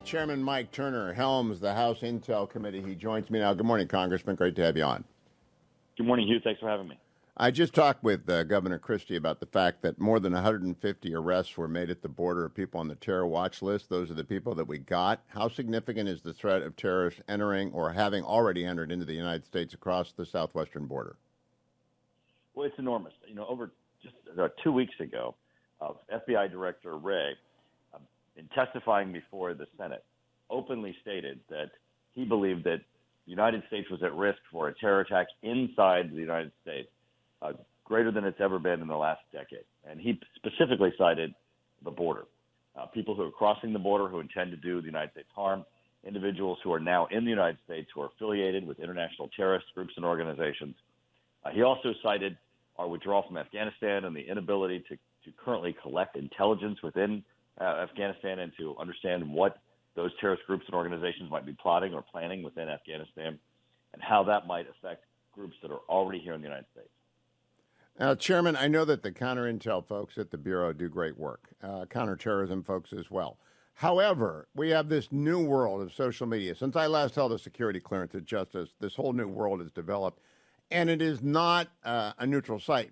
Chairman Mike Turner helms the House Intel Committee. He joins me now. Good morning, Congressman. Great to have you on. Good morning, Hugh. Thanks for having me. I just talked with Governor Christie about the fact that more than 150 arrests were made at the border of people on the terror watch list. Those are the people that we got. How significant is the threat of terrorists entering or having already entered into the United States across the southwestern border? Well, it's enormous. Over just 2 weeks ago, FBI Director Wray, in testifying before the Senate, openly stated that he believed that the United States was at risk for a terror attack inside the United States, greater than it's ever been in the last decade. And he specifically cited the border, people who are crossing the border who intend to do the United States harm, individuals who are now in the United States who are affiliated with international terrorist groups and organizations. He also cited our withdrawal from Afghanistan and the inability to currently collect intelligence within Afghanistan and to understand what those terrorist groups and organizations might be plotting or planning within Afghanistan and how that might affect groups that are already here in the United States. Now, Chairman, I know that the counterintel folks at the Bureau do great work, counterterrorism folks as well. However, we have this new world of social media. Since I last held a security clearance at Justice, this whole new world has developed, and it is not a neutral site.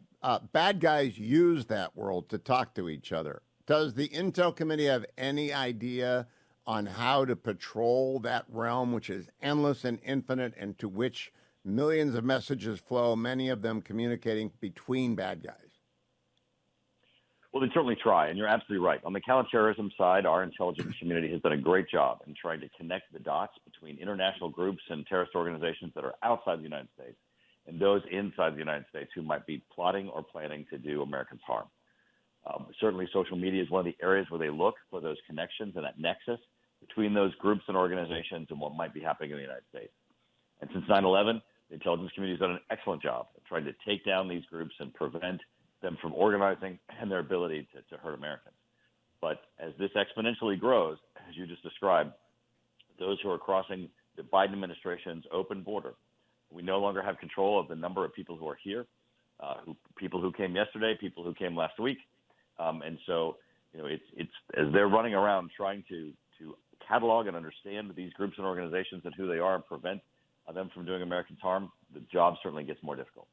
Bad guys use that world to talk to each other. Does the Intel Committee have any idea on how to patrol that realm, which is endless and infinite, and to which millions of messages flow, many of them communicating between bad guys? Well, they certainly try, and you're absolutely right. On the counterterrorism side, our intelligence community has done a great job in trying to connect the dots between international groups and terrorist organizations that are outside the United States and those inside the United States who might be plotting or planning to do Americans harm. Certainly, social media is one of the areas where they look for those connections and that nexus between those groups and organizations and what might be happening in the United States. And since 9/11, the intelligence community has done an excellent job of trying to take down these groups and prevent them from organizing and their ability to hurt Americans. But as this exponentially grows, as you just described, those who are crossing the Biden administration's open border, we no longer have control of the number of people who are here, people who came yesterday, people who came last week. And so, it's as they're running around trying to catalog and understand these groups and organizations and who they are and prevent them from doing Americans harm, the job certainly gets more difficult.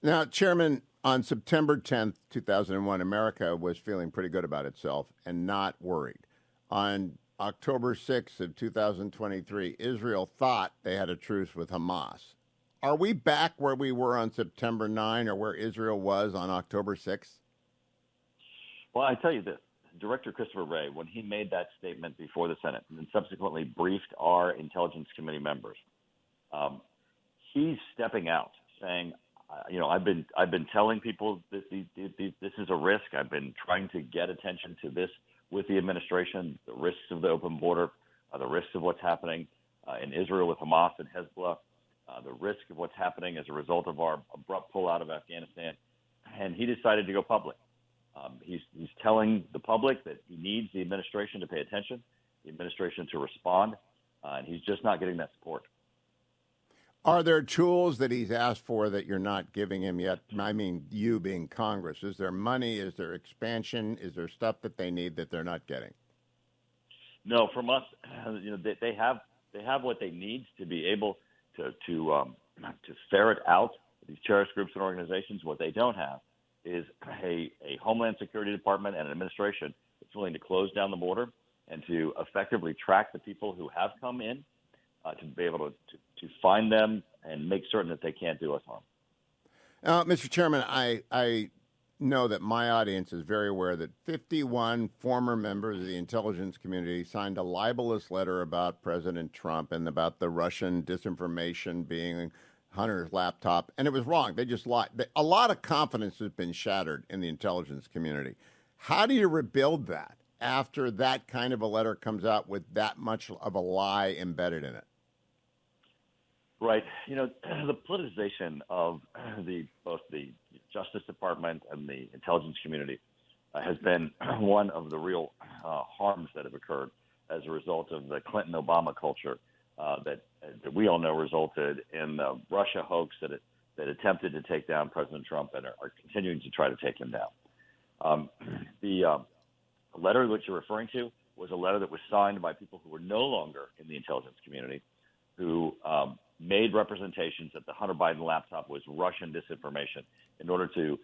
Now, Chairman, on September 10th, 2001, America was feeling pretty good about itself and not worried. On October 6th of 2023, Israel thought they had a truce with Hamas. Are we back where we were on September 9 or where Israel was on October 6th? Well, I tell you this, Director Christopher Wray, when he made that statement before the Senate and then subsequently briefed our Intelligence Committee members, he's stepping out saying, I've been telling people this is a risk. I've been trying to get attention to this with the administration, the risks of the open border, the risks of what's happening in Israel with Hamas and Hezbollah, the risk of what's happening as a result of our abrupt pullout of Afghanistan. And he decided to go public. He's telling the public that he needs the administration to pay attention, the administration to respond, and he's just not getting that support. Are there tools that he's asked for that you're not giving him yet? I mean, you being Congress. Is there money? Is there expansion? Is there stuff that they need that they're not getting? No, from us, they have what they need to be able to ferret out these terrorist groups and organizations. What they don't have is a Homeland Security Department and an administration that's willing to close down the border and to effectively track the people who have come in, to be able to find them and make certain that they can't do us harm. Mr. Chairman, I know that my audience is very aware that 51 former members of the intelligence community signed a libelous letter about President Trump and about the Russian disinformation being Hunter's laptop, and it was wrong. They just lied. A lot of confidence has been shattered in the intelligence community. How do you rebuild that after that kind of a letter comes out with that much of a lie embedded in it? Right. The politicization of both the Justice Department and the intelligence community has been one of the real harms that have occurred as a result of the Clinton-Obama culture that we all know resulted in the Russia hoax that attempted to take down President Trump and are continuing to try to take him down. The letter which you're referring to was a letter that was signed by people who were no longer in the intelligence community, who made representations that the Hunter Biden laptop was Russian disinformation in order to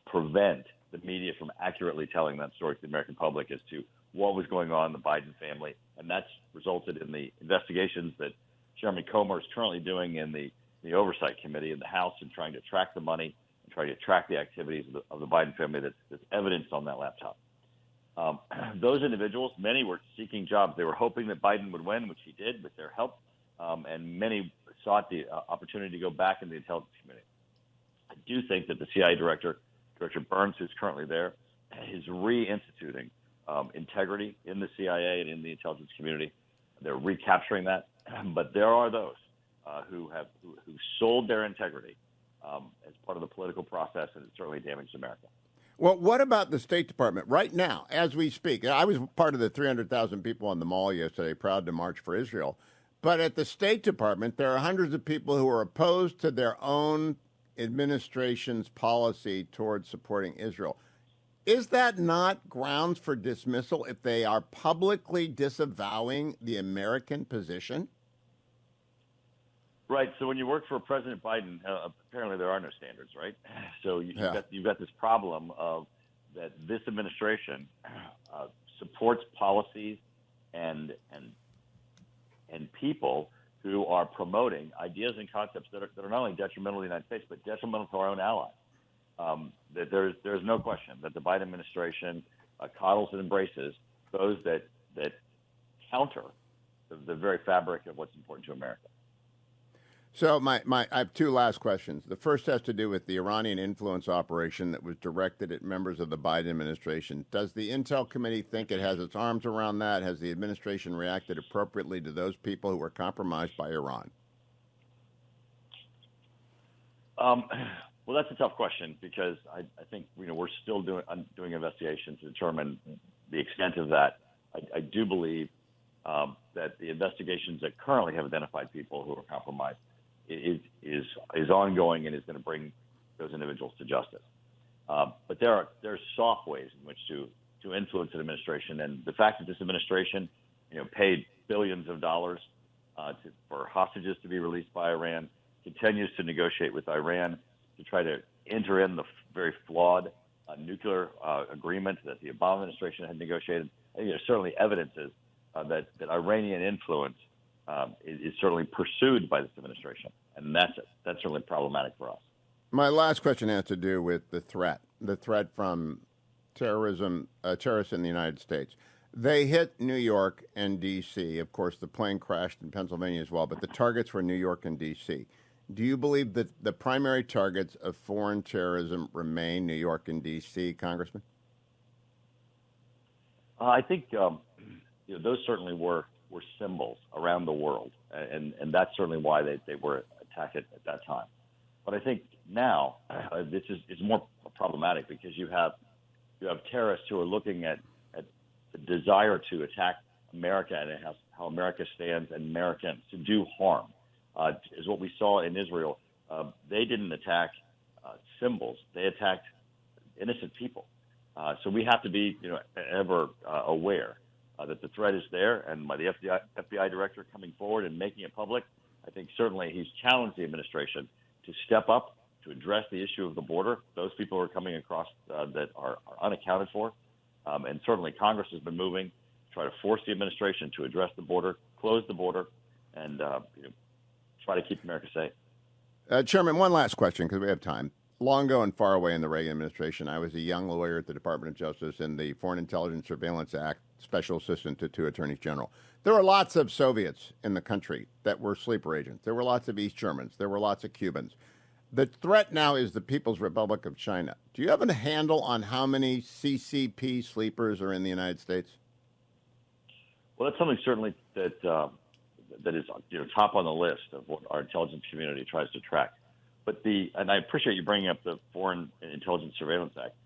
prevent the media from accurately telling that story to the American public as to what was going on in the Biden family. And that's resulted in the investigations that Chairman Comer is currently doing in the Oversight Committee in the House and trying to track the money and trying to track the activities of the Biden family that's evidenced on that laptop. Those individuals, many were seeking jobs. They were hoping that Biden would win, which he did with their help, and many sought the opportunity to go back in the intelligence community. I do think that the CIA Director Burns, who's currently there, is reinstituting integrity in the CIA and in the intelligence community. They're recapturing that, but there are those who sold their integrity as part of the political process, and it certainly damaged America. Well, what about the State Department right now, as we speak? I was part of the 300,000 people on the mall yesterday, proud to march for Israel. But at the State Department, there are hundreds of people who are opposed to their own administration's policy towards supporting Israel. Is that not grounds for dismissal if they are publicly disavowing the American position? Right. So when you work for President Biden, apparently there are no standards, right? So you've got this problem of that this administration supports policies and people who are promoting ideas and concepts that are not only detrimental to the United States but detrimental to our own allies. That there's no question that the Biden administration coddles and embraces those that counter the very fabric of what's important to America. So I have two last questions. The first has to do with the Iranian influence operation that was directed at members of the Biden administration. Does the Intel Committee think it has its arms around that? Has the administration reacted appropriately to those people who were compromised by Iran? Well, that's a tough question because I think we're still doing investigations to determine the extent of that. I do believe that the investigations that currently have identified people who are compromised is ongoing and is going to bring those individuals to justice. But there are soft ways in which to influence an administration, and the fact that this administration, paid billions of dollars for hostages to be released by Iran, continues to negotiate with Iran to try to enter in the very flawed nuclear agreement that the Obama administration had negotiated. I think there's certainly evidences that Iranian influence is certainly pursued by this administration, and that's certainly problematic for us. My last question has to do with the threat from terrorists in the United States. They hit New York and D.C. Of course, the plane crashed in Pennsylvania as well, but the targets were New York and D.C. Do you believe that the primary targets of foreign terrorism remain New York and D.C., Congressman? I think those certainly were symbols around the world, and that's certainly why they were attacked at that time. But I think now this is more problematic because you have terrorists who are looking at the desire to attack America and how America stands and Americans to do harm. Is what we saw in Israel. They didn't attack symbols; they attacked innocent people. So we have to be, ever aware that the threat is there, and by the FBI director coming forward and making it public, I think certainly he's challenged the administration to step up to address the issue of the border. Those people are coming across that are unaccounted for, and certainly Congress has been moving to try to force the administration to address the border, close the border, and try to keep America safe. Chairman, one last question because we have time. Long ago and far away in the Reagan administration, I was a young lawyer at the Department of Justice in the Foreign Intelligence Surveillance Act, special assistant to two attorneys general. There were lots of Soviets in the country that were sleeper agents. There were lots of East Germans. There were lots of Cubans. The threat now is the People's Republic of China. Do you have a handle on how many CCP sleepers are in the United States? Well, that's something certainly that is top on the list of what our intelligence community tries to track. But and I appreciate you bringing up the Foreign Intelligence Surveillance Act.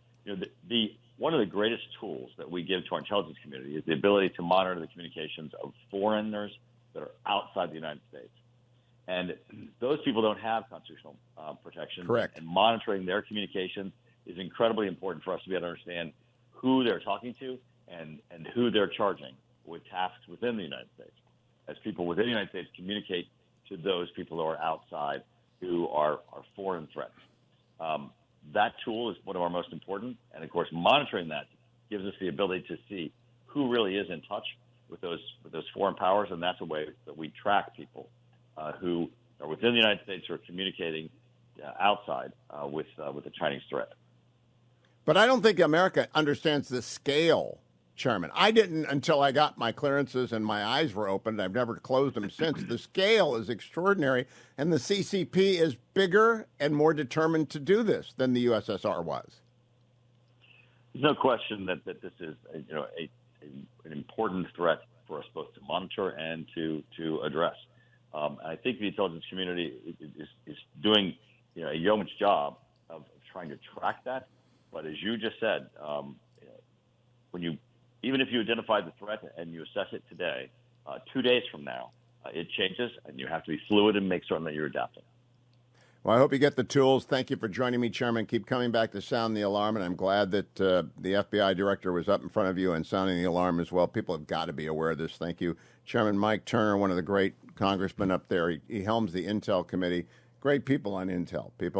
One of the greatest tools that we give to our intelligence community is the ability to monitor the communications of foreigners that are outside the United States. And those people don't have constitutional protection. Correct. And monitoring their communications is incredibly important for us to be able to understand who they're talking to and who they're charging with tasks within the United States, as people within the United States communicate to those people who are outside, who are foreign threats. That tool is one of our most important, and of course, monitoring that gives us the ability to see who really is in touch with those foreign powers, and that's a way that we track people who are within the United States who are communicating outside with the Chinese threat. But I don't think America understands the scale, Chairman. I didn't until I got my clearances and my eyes were opened. I've never closed them since. The scale is extraordinary, and the CCP is bigger and more determined to do this than the USSR was. There's no question that this is an important threat for us both to monitor and to address. I think the intelligence community is doing a yeoman's job of trying to track that. But as you just said, even if you identify the threat and you assess it today, 2 days from now, it changes, and you have to be fluid and make certain that you're adapting. Well, I hope you get the tools. Thank you for joining me, Chairman. Keep coming back to sound the alarm, and I'm glad that the FBI director was up in front of you and sounding the alarm as well. People have got to be aware of this. Thank you. Chairman Mike Turner, one of the great congressmen up there. He helms the Intel Committee. Great people on Intel. People